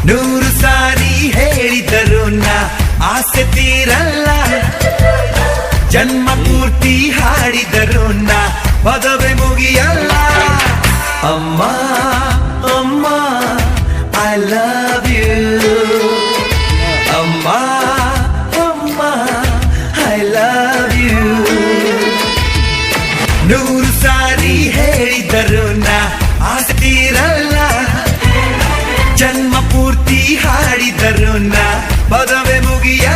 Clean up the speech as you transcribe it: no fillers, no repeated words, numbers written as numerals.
ನೂರು ಸಾರಿ ಹೇಳಿದರು ನಾ ಆಸೆ ತೀರಲ್ಲ, ಜನ್ಮ ಪೂರ್ತಿ ಹಾಡಿದರು ನಾ ಪದವೇ ಮುಗಿಯಲ್ಲ. ಅಮ್ಮ ಅಮ್ಮ ಐ ಲವ್ ಯು, ಅಮ್ಮ ಅಮ್ಮ ಐ ಲವ್ ಯು. ನೂರು ಸಾರಿ ಹೇಳಿದರು ನಾ ಆಸೆ ತೀರಲ್ಲ, ಜನ್ಮ ಪೂರ್ತಿ ಹಾಡಿದರು ನಾ ಪದವೇ ಮುಗಿಯ